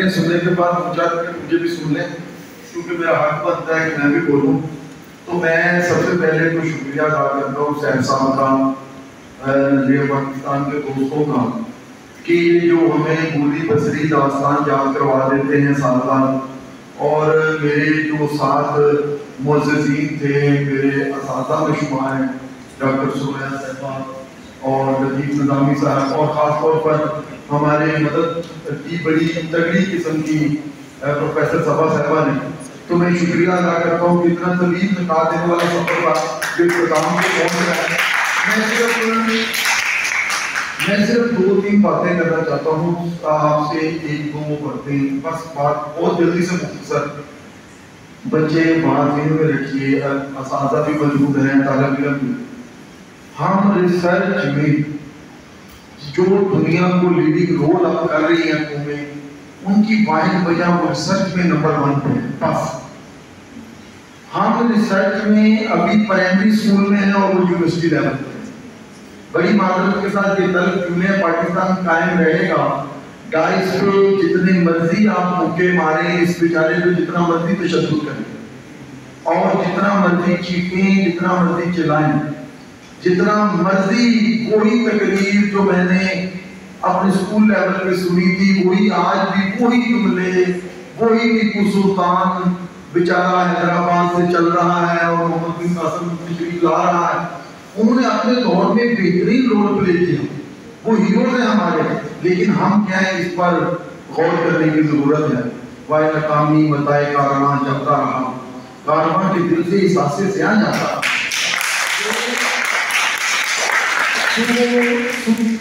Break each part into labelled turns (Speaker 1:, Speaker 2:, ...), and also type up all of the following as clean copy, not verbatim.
Speaker 1: تقریریں سننے کے بعد مجھے بھی سن لیں، کیونکہ میرا حق بنتا ہے کہ میں بھی بولوں. تو میں سب سے پہلے تو شکریہ ادا کرتا ہوں حسین صاحب کا، نظریہ پاکستان کے دوستوں کا، کہ یہ جو ہمیں بولی بصری داستان یاد کروا دیتے ہیں سال سال. اور میرے جو ساتھ معززین تھے، میرے اساتذہ میں شمار ہیں، ڈاکٹر سمیہ صاحبہ اور لطیف نظامی صاحب، اور خاص طور پر ہمارے مدد کی بڑی تگڑی قسم کی پروفیسر صبا صاحبہ نے. تو میں شکریہ ادا کرتا ہوں کہ اتنا طویل نکال دینے والا سفر کا جو اختتام کو پہنچ رہا ہے. میں صرف 2-3 باتیں کرنا چاہتا ہوں آپ سے، 1-2 باتیں بس، بات بہت جلدی سے مختصر. بچے بات ذہن میں رکھیے، اساتذہ بھی موجود ہیں، طالب علم بھی. ہم ریسرچ میں جو دنیا کو لیڈنگ رول اپ کر رہی ہیں قومیں، ان کی واحد وجہ وہ ریسرچ میں نمبر 1 پہ ہے. بس ہم ریسرچ میں ابھی پرائمری اسکول میں ہیں اور وہ یونیورسٹی لیول پہ. بڑی معذرت کے ساتھ یہ طلب کیوں پاکستان قائم رہے گا، گائز پہ جتنے مرضی آپ مکے ماریں، اس بیچارے پہ جتنا مرضی تشدد کریں اور جتنا مرضی چیخیں، جتنا مرضی چلائیں، جتنا مرضی وہی تقریر جو میں نے اپنے اسکول لیول پہ سنی تھی، وہی آج بھی وہی جملے، وہی ٹیپو سلطان بیچارہ حیدرآباد سے چل رہا ہے اور محمد بن قاسم تشریف لا رہا ہے. انہوں نے اپنے دور میں بہترین رول پلے کیا، وہ ہیروز ہیں ہمارے، لیکن ہم کیا ہے اس پر غور کرنے کی ضرورت ہے. وائے ناکامی بتائے کارواں چلتا رہا، کارواں کے دل سے احساسے سے آ جاتا.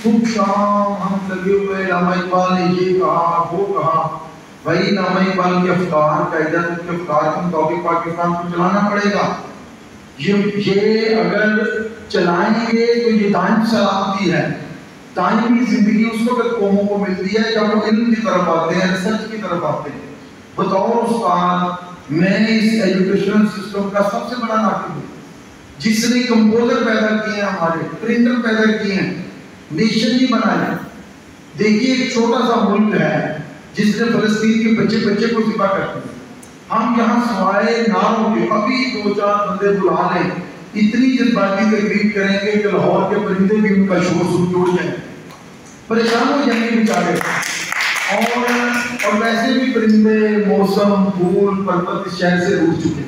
Speaker 1: صبح شام ہم لگے ہوئے، علامہ اقبال نے یہ کہا وہ کہا. بھائی علامہ اقبال کے افکار قاعدہ کے افکار کے مطابق پاکستان کو چلانا پڑے گا. یہ اگر چلائیں گے تو یہ دائم سلامتی ہے، دائمی زندگی اس وقت قوموں کو ملتی ہے جب وہ علم کی طرف آتے ہیں، ریسرچ کی طرف آتے ہیں. بطور استاد میں اس ایجوکیشنل سسٹم کا سب سے بڑا ناقد ہوں، جس نے کمپوزر پیدا کیے ہیں، ہمارے پرنٹر پیدا کیے ہیں، نیشن نہیں بنائے. دیکھیے ایک چھوٹا سا ملک ہے جس نے فلسطین کے بچے بچے کو ذبح کر دیا. ہم یہاں سوائے ناروں کے ابھی 2-4 بندے بلا لیں، اتنی جذباتی تقریر کریں گے کہ لاہور کے پرندے بھی ان کا شور سن کے اٹھ جائیں، پریشان ہو جائیں گے بیچارے. اور ویسے بھی پرندے، موسم، پھول، پربت اس شہر سے روٹ چکے.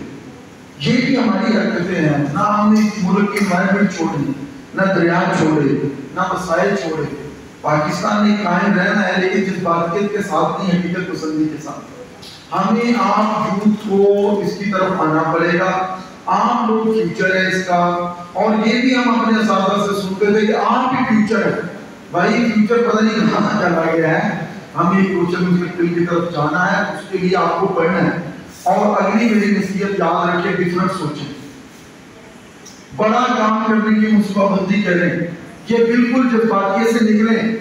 Speaker 1: یہ بھی ہماری حرکتیں ہیں. نہ ہم نے اس ملک کی انوائرمنٹ چھوڑی، نہ دریا چھوڑے، نہ وسائل چھوڑے. پاکستان نے قائم رہنا ہے لیکن جذباتیت کے ساتھ نہیں، حقیقت پسندی کے ساتھ. ہمیں عام یوتھ کو اس کی طرف آنا پڑے گا. عام لوگ فیوچر ہے اس کا، اور یہ بھی ہم اپنے اساتذہ سے سنتے تھے کہ عام بھی فیوچر ہے. بھائی فیوچر پتہ نہیں کہاں چلا گیا ہے، ہمیں فیوچر مستقبل کی طرف جانا ہے، اس کے لیے آپ کو پڑھنا ہے. اور اگلی میری نصیحت یاد رکھیں، ڈفرنٹ سوچیں، بڑا کام کرنے کی منصوبہ بندی کریں. یہ بالکل جذباتیت سے نکلیں.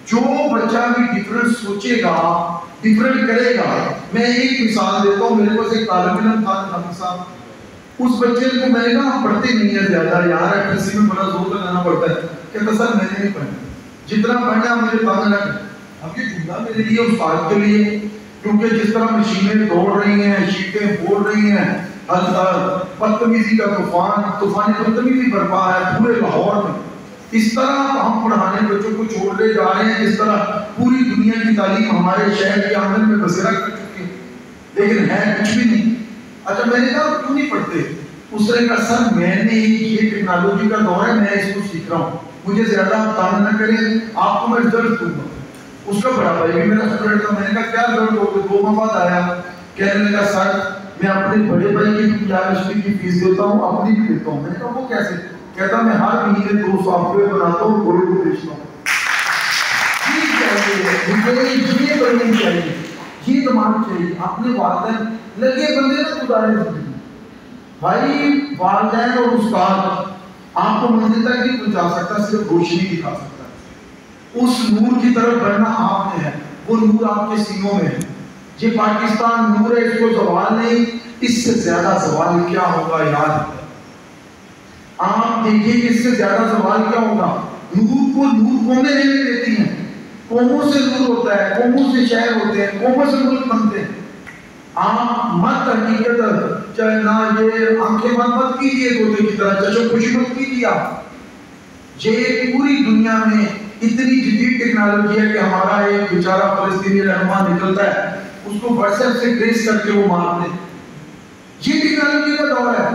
Speaker 1: جو بچہ بھی ڈفرنٹ سوچے گا، ڈفرنٹ کرے گا. میں ایک مثال دیتا ہوں، میرے پاس ایک طالب علم تھا نظامی صاحب. اس بچے کو میں نے کہا پڑھتے نہیں ہے زیادہ یار، کسی میں بڑا زور لگانا پڑتا ہے. کہتا سر میں نے نہیں پڑھنا، جتنا پڑھنا مجھے پتہ لگ. اب یہ جملہ میرے لیے استاد کے لیے، کیونکہ جس طرح مشینیں دوڑ رہی ہیں، شیٹیں بول رہی ہیں، بدتمیزی کا طوفان بدتمیزی برپا ہے پورے لاہور میں. اس طرح ہم پڑھانے بچوں کو چھوڑتے جا رہے ہیں جس طرح پوری دنیا کی تعلیم ہمارے شہر کے آنگن میں بسیرا کر چکے ہیں، لیکن ہے کچھ بھی نہیں. اچھا میں نے کہا کیوں نہیں پڑھتے؟ اس نے کہا سر میں نے یہ ٹیکنالوجی کا دور ہے، میں اس کو سیکھ رہا ہوں، مجھے زیادہ تنگ نہ کریں، آپ کو میں رزلٹ دوں گا. اس کا بڑا بھائی بھی میرا اسٹوڈنٹ تھا. میں نے کہا کیا رزلٹ ہوگا؟ 2 ماہ بعد آیا، کہنے لگا سر میں اپنے بڑے بھائی کی یونیورسٹی کی فیس دیتا ہوں، اپنی بھی دیتا ہوں. میں نے کہا وہ کیسے؟ کہتا میں ہر مہینے 2 سافٹ ویئر بناتا ہوں، گولڈ کو بیچتا ہوں. یہ بننی چاہیے، یہ دماغ چاہیے. اپنے والدین لگے بندے نہ گزارے زندگی. بھائی والدین اور استاد آپ کو منزل تک نہیں پہنچا سکتا، صرف روشنی دکھا سکتا ہے. اس نور کی طرف بڑھنا آپ نے ہے، وہ نور آپ کے سینوں میں ہے. یہ پاکستان نور ہے، اس کو زوال نہیں، اس سے زیادہ زوال کیا ہوگا یاد. آپ دیکھیں کہ اس سے زیادہ زوال کیا ہوگا. نور کو نور قومیں لینے دیتی ہیں، قوموں سے نور ہوتا ہے، قوموں سے شہر ہوتے ہیں، قوموں سے ملک بنتے ہیں۔ آپ مت حقیقت چاہے نہ یہ آنکھیں مت کیجیے طوطے کی طرح، چشم خوشی مت کیجیے آپ۔ یہ پوری دنیا میں اتنی جدید ٹیکنالوجی ہے کہ ہمارا ایک بیچارہ فلسطینی رہنما نکلتا ہے، اس کو واٹس ایپ سے ٹریس کر کے وہ مارتے ہیں۔ یہ ٹیکنالوجی کا دور ہے۔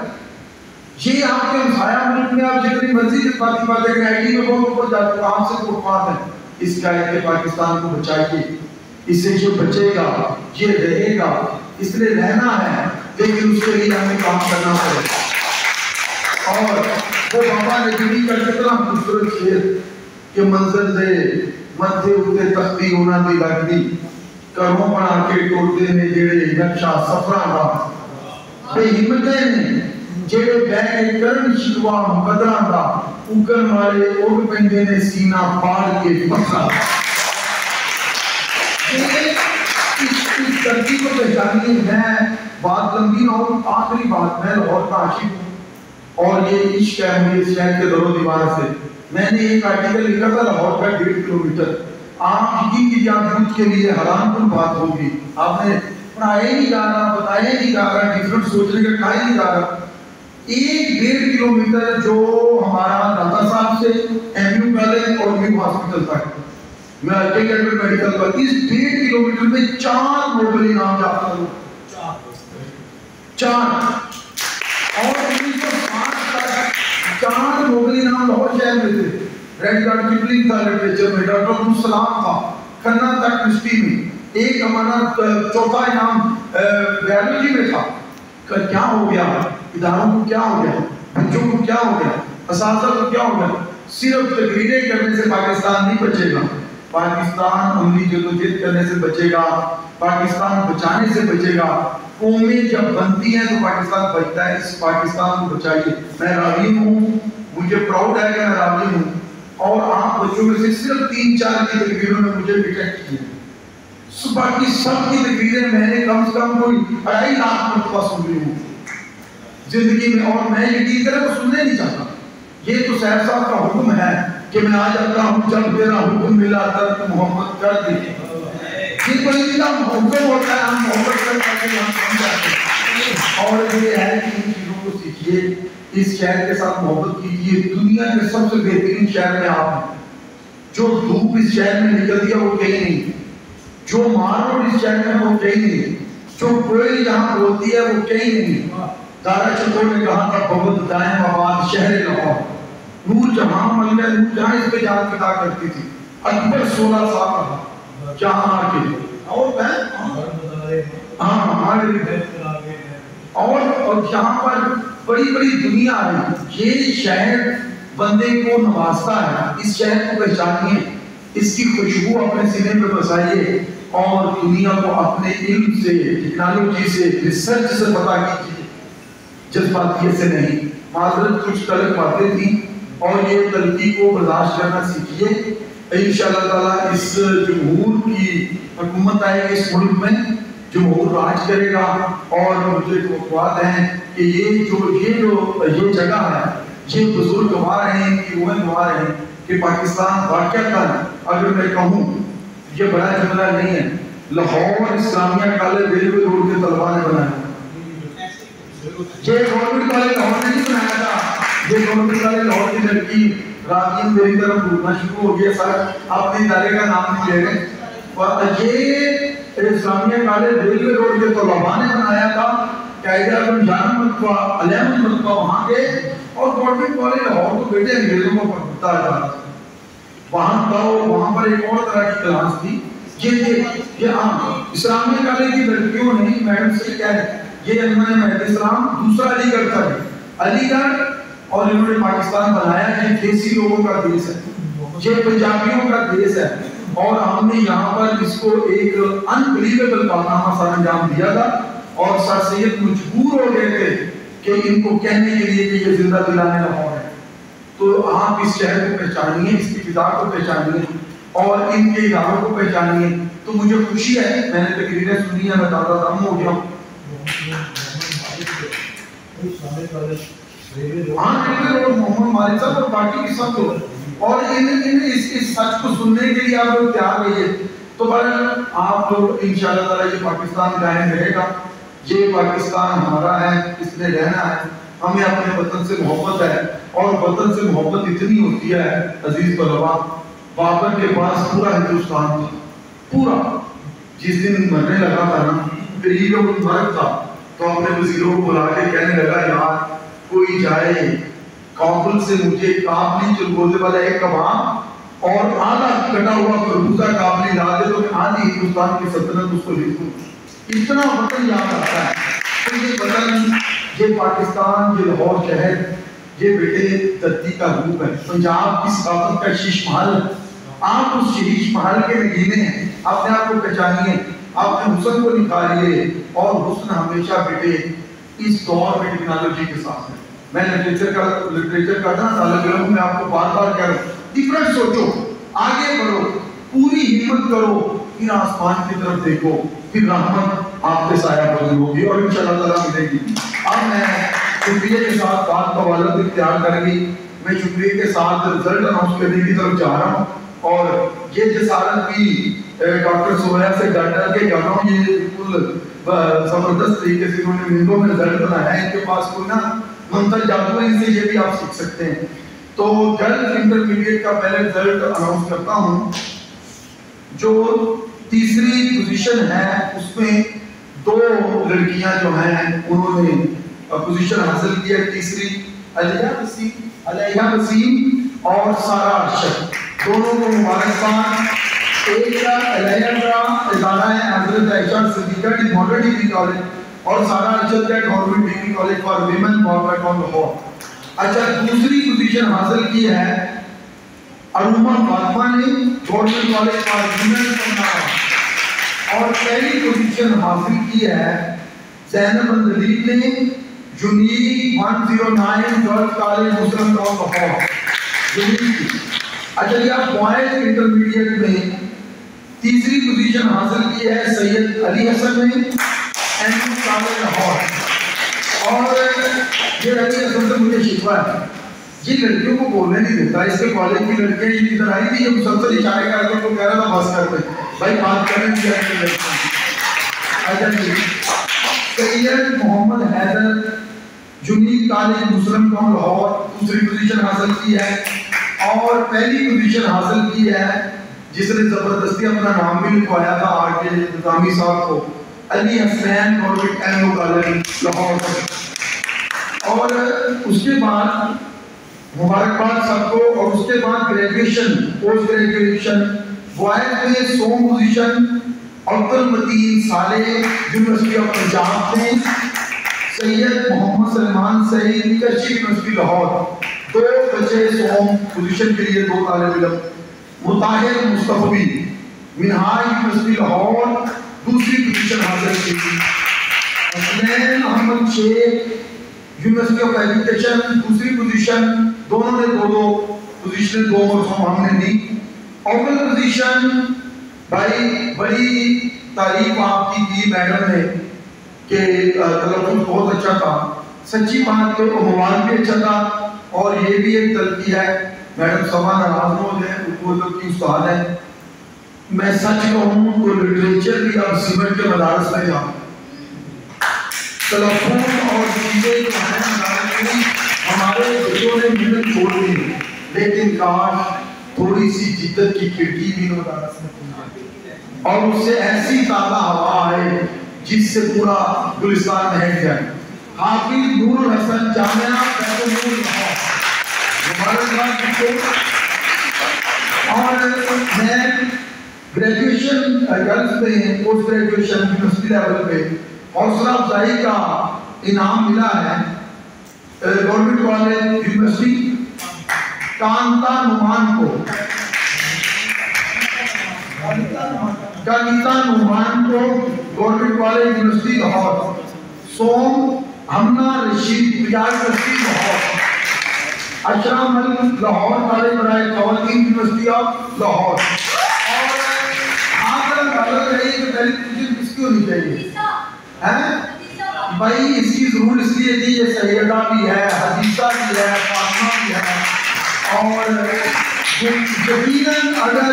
Speaker 1: یہ آپ کے ہمسایہ ملک میں آپ جتنی مرضی جتنی باتیں کریں، آئی ٹی میں بہت اوپر جاتے ہیں، آپ سے پروفات ہے۔ اس کا ہے کہ پاکستان کو بچائیے، اس سے جو بچے گا یہ رہے گا، اس لیے رہنا ہے، لیکن اس کے لیے ہمیں کام کرنا پڑے۔ اور وہ بابا نجمی کا کتنا خوبصورت شعر کہ منظر دے مدھے اتے تختی ہونا دی لگتی، کروں بنا کے ٹوٹے نے جڑے نقشہ سفراں دا، بے ہمتیں نے جڑے بہنے کرن شکوا مقدراں دا، اگن والے اڑ پندے نے سینہ پاڑ کے پتھرا۔ اس ترتیب کو پہچانیے۔ میں بات لمبی نہ ہوں، آخری بات، میں لاہور کا عاشق ہوں اور یہ عشق ہے مجھے اس شہر کے در و دیوار سے۔ میں نے ایک آرٹیکل لکھا تھا لاہور کا 1.5 کلومیٹر۔ آپ یقین کیجیے آپ یوتھ کے لیے حیران کن بات ہوگی، آپ نے پڑھایا نہیں جا رہا، بتایا نہیں جا رہا، ڈیفرنٹ سوچنے کا کھایا نہیں جا رہا۔ 1.5 کلومیٹر جو ہمارا داتا صاحب سے ایم یو کالج اور نیو ہاسپٹل تک، میں میڈیکل پر، اس 1.5 کلومیٹر میں 4 نوبل انعام یافتہ لوگ، 4 اور 1905 تک 4 نوبل انعام لاہور شہر میں تھے۔ ریڈ گارڈ کپلنگ تھا لٹریچر میں، ڈاکٹر عبدالسلام تھا، کھنہ تک کرسٹی میں، ایک ہمارا 4تھا انعام بیالوجی میں تھا۔ کیا ہو گیا؟ اداروں کو کیا ہو گیا؟ بچوں کو کیا ہو گیا؟ اساتذہ کو کیا ہو گیا؟ صرف تقریریں کرنے سے پاکستان نہیں بچے گا، پاکستان عملی جدوجہد کرنے سے بچے گا، پاکستان بچانے سے بچے گا۔ قومیں جب بنتی ہیں تو پاکستان بچتا ہے۔ اس پاکستان کو بچائیے۔ میں راوی ہوں، مجھے پراؤڈ ہے کہ میں راوی ہوں، اور آپ بچوں میں سے صرف 3-4 کی تقریروں میں مجھے ڈیٹیکٹ کیے، باقی سب کی تقریریں میں نے کم سے کم کوئی 2.5 لاکھ مرتبہ سن لی ہوں زندگی میں، اور میں یقین کریں تو سننے نہیں چاہتا۔ یہ تو صاحب صاحب کا حکم ہے کہ میں آ جاتا ہوں جب تیرا حکم ملا تب محبت کر دی۔ یہ کوئی کا حکم ہوتا ہے، ہم محبت کر کے ہم سمجھ جاتے ہیں۔ اور یہ ہے کہ ان چیزوں کو سیکھیے، اس شہر کے ساتھ محبت کیجیے۔ دنیا کے سب سے بہترین شہر میں آپ ہیں۔ جو دھوپ اس شہر میں نکلتی ہے وہ کہیں نہیں، جو مارو اس شہر میں وہ کہیں نہیں، جو کوئی جہاں بولتی ہے وہ کہیں نہیں۔ دارا چکور نے کہا تھا بہت دائم آباد شہر لاہور، نور جہاں مل گئے، نور جہاں اس پہ جان پتا کرتی تھی۔ اکبر 16 سال رہا جہاں کے، اور اور جہاں پر بڑی بڑی دنیا ہے۔ یہ شہر بندے کو نوازتا ہے، اس شہر کو پہچانیے، اس کی خوشبو اپنے سینے میں بسائیے، اور دنیا کو اپنے علم سے، ٹیکنالوجی سے، ریسرچ سے پتہ کیجیے، جذباتیت سے نہیں۔ معذرت کچھ تلخ باتیں تھیں، اور یہ تلخی کو برداشت کرنا سیکھیے۔ انشاءاللہ تعالیٰ اس جمہور کی حکومت آئے گی، اس ملک میں جمہور راج کرے گا، اور مجھے توقعات ہیں کہ یہ جگہ ہے، یہ بزرگ گواہ رہے ہیں، ان کی روحیں گواہ رہے ہیں کہ پاکستان واقعتاً، اگر میں کہوں یہ بڑا جملہ نہیں ہے، لاہور اسلامیہ کالج ریلوے روڈ کے طلباء نے بنایا۔ یہ گورنمنٹ کالج لاہور نے نہیں بنایا تھا، یہ گورنمنٹ کالج لاہور کی لڑکی راجین میری طرف ڈھونڈنا شروع ہو گیا، سر اپنے ادارے کا نام نہیں لے رہے، اور یہ اسلامیہ کالج ریلوے روڈ کے طلباء نے بنایا تھا۔ قائد اعظم جانا مرتبہ علیہ مرتبہ وہاں کے، اور گورنمنٹ کالج لاہور کو بیٹے انگریزوں کو پڑھتا جا رہا تھا۔ وہاں پر ایک اور طرح کی کلاس تھی، یہ اسلامیہ کالج کی لڑکیوں نے میڈم سے کہا ہے، یہ انہوں نے مہدی اسلام دوسرا علی گڑھ تھا، علی گڑھ، اور انہوں نے پاکستان بنایا ہے، دیسی لوگوں کا دیس ہے، یہ پنجابیوں کا دیس ہے، اور ہم نے یہاں پر اس کو ایک انبلیویبل کارنامہ سر انجام دیا تھا، اور سر سید مجبور ہو گئے تھے کہ ان کو کہنے کے لیے کہ یہ زندہ دلانے لاہور ہے۔ تو آپ اس شہر کو پہچانیے، اس کی فضا کو پہچانیے، اور ان کے اداروں کو پہچانیے۔ تو مجھے خوشی ہے، میں نے تقریریں سنی ہیں، میں زیادہ دم ہو گیا ہوں۔ ہاں ریلوے روڈ محمد مالک صاحب اور باقی کی سب لوگ اور اس سچ کو سننے کے لیے آپ لوگ تیار رہیے. تو بہرحال آپ لوگ انشاءاللہ تعالیٰ یہ پاکستان قائم رہے گا. یہ پاکستان ہمارا ہے, اس میں رہنا ہے. ہمیں اپنے وطن سے محبت ہے, اور وطن سے محبت اتنی ہوتی ہے عزیز طلباء, بابر کے پاس پورا ہندوستان تھا, پورا. جس دن مرنے لگا تھا نا, پھر یہ لوگ مرد تھا, تو اپنے وزیروں کو بلا کے کہنے لگا یار کوئی جائے کابل سے مجھے کابلی چلگوزے والا ایک کباب اور آدھا کٹا ہوا خربوزہ کابلی لا دے تو میں آدھی ہندوستان کی سلطنت اس کو لکھ دوں. اتنا وطن یاد آتا ہے. تو یہ وطن, یہ پاکستان, یہ لاہور شہر, یہ بیٹے دھرتی کا روپ ہے. پنجاب کی ثقافت کا شیش محل, آپ اس شیش محل کے نگینے ہیں. اپنے آپ کو پہچانیے, اپنے حسن کو نکھاریے, اور حسن ہمیشہ بیٹے اس دور میں ٹیکنالوجی کے ساتھ ہے. میں لٹریچر کا طالب علم میں آپ کو بار بار کہہ رہا ہوں, ڈفرنٹ سوچو, آگے بڑھو, پوری ہمت کرو, پھر آسمان کی طرف دیکھو, پھر رحمت آپ کے سایہ بازی ہوگی اور انشاءاللہ تعالیٰ ملے گی. اب میں شکریہ کے ساتھ بات کا والد اختیار کریں گی. میں شکریہ کے ساتھ رزلٹ اناؤنس کرنے کی طرف جا رہا ہوں, اور یہ جسارت بھی ڈاکٹر سویا سے ڈر کے کہہ رہا ہوں. یہ بالکل زبردست طریقے سے انہوں نے ونڈو میں رزلٹ بنایا ہے. ان کے پاس کوئی نا منتر جادو ہے, ان سے یہ بھی آپ سیکھ سکتے ہیں. تو گرلز انٹرمیڈیٹ کا پہلے رزلٹ اناؤنس کرتا ہوں. جو تیسری پوزیشن ہے اس میں دو لڑکیاں جو ہیں انہوں نے پوزیشن حاصل کی ہے. تیسری علیہ وسیم اور سارا ارشد, دونوں کو مبارکباد. ایک کا علیہ کا ادارہ ہے حضرت عائشہ صدیقہ کی ماڈل ڈگری کالج, اور سارا ارشد کا government degree college for women government of Lahore. اچھا, دوسری پوزیشن حاصل کی ہے اروما فاطمہ نے government college for women Lahore, اور پہلی پوزیشن حاصل کی ہے زینب اندلیب نے یونیک 109 گرلز کالج مسلم ٹاؤن لاہور. اچھا, یہ بوائز انٹرمیڈیٹ میں تیسری پوزیشن حاصل کی ہے سید علی حسن نے این کالج لاہور. اور یہ علی حسن سے مجھے شکوہ ہے, یہ لڑکیوں کو بولنے نہیں دیتا. اس کے کالج کی لڑکیاں یہ ادھر آئی تھی, یہ مسلسل اشارے کر کے کہہ رہا تھا بس کر دے بھائی, بات کرنے کی ہے. اچھا جی, سید محمد حیدر یونیک کالج مسلم ٹاؤن لاہور دوسری پوزیشن حاصل کی ہے. اور پہلی پوزیشن حاصل کی ہے جس نے زبردستی اپنا نام بھی لکھوایا تھا آر کے نظامی صاحب کو, علی حسین گورنمنٹ این او کالج لاہور. اور اس کے بعد مبارکباد سب کو. اور اس کے بعد گریجویشن پوسٹ گریجویشن بوائز میں 100 position Abdul Mateen Saleh university of Punjab میں, سید محمد سلمان سعید کرشی یونیورسٹی لاہور, 2 بچے 100 پوزیشن کے لیے 2 طالب علم. مطاہر مصطفی منہاج یونیورسٹی لاہور دوسری پوزیشن حاصل کی. حسنین احمد شیخ یونیورسٹی آف ایجوکیشن دوسری پوزیشن, دونوں نے 2 پوزیشن 2 مرتبہ ہم نے دی. اول پوزیشن بھائی بڑی تعریف آپ کی میڈم نے کہ تلفظ بہت اچھا تھا, سچی بات کہ عنوان بھی اچھا تھا. اور یہ بھی ایک تلقی ہے, میڈم سوا ناراض ہو جائیں, اردو کی استاد ہے. میں سچ کہوں تو لٹریچر بھی اب سیمنٹ کے مدارس میں جاؤں, تلفظ اور چیزیں جو ہیں ہمارے بچوں نے محنت چھوڑ دی, لیکن کاش تھوڑی سی جدت کی کھڑکی بھی مدارس میں کھل جائے, اور اس سے ایسی تازہ ہوا آئے جس سے پورا گلستان مہک جائے. حافظ نور الحسن جامعہ فیض النور لاہور, مبارکباد کو. اور میں گریجویشن گرلز میں پوسٹ گریجویشن یونیورسٹی لیول پہ حوصلہ افزائی کا انعام ملا ہے گورنمنٹ کالج یونیورسٹی کانتا نعمان کو. کانتا نعمان کو گورنمنٹ کالج یونیورسٹی لاہور. سوم ہمنا رشید یونیورسٹی لاہور. اشرا ملک لاہور کالج برائے خواتین یونیورسٹی آف لاہور. اور آپ کا غلط ہے کہ پہلی پوزیشن کس کی ہونی چاہیے بھائی, اس کی ضرور اس لیے تھی یہ سیدہ بھی ہے, حدیثہ بھی ہے, فاطمہ بھی ہے, اور یقیناً اگر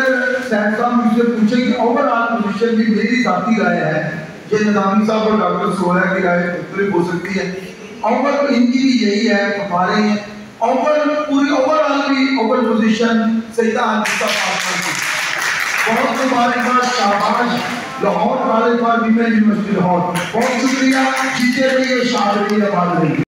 Speaker 1: صاحب صاحب مجھ سے پوچھیں کہ اوور آل پوزیشن بھی میری ذاتی رائے ہے، یہ نظامی صاحب اور ڈاکٹر سہیلا کی رائے مختلف ہو سکتی ہے، اوور ان کی بھی یہی ہے، ہمارے ہیں پوری اوور آل بھی اوور پوزیشن سیدہ حادثہ پاکستان کی بہت مبارکباد، شاباش Lahore college for women university Lahore, بہت شکریہ، جیتے رہیے، شاد رہیے، آباد رہیے۔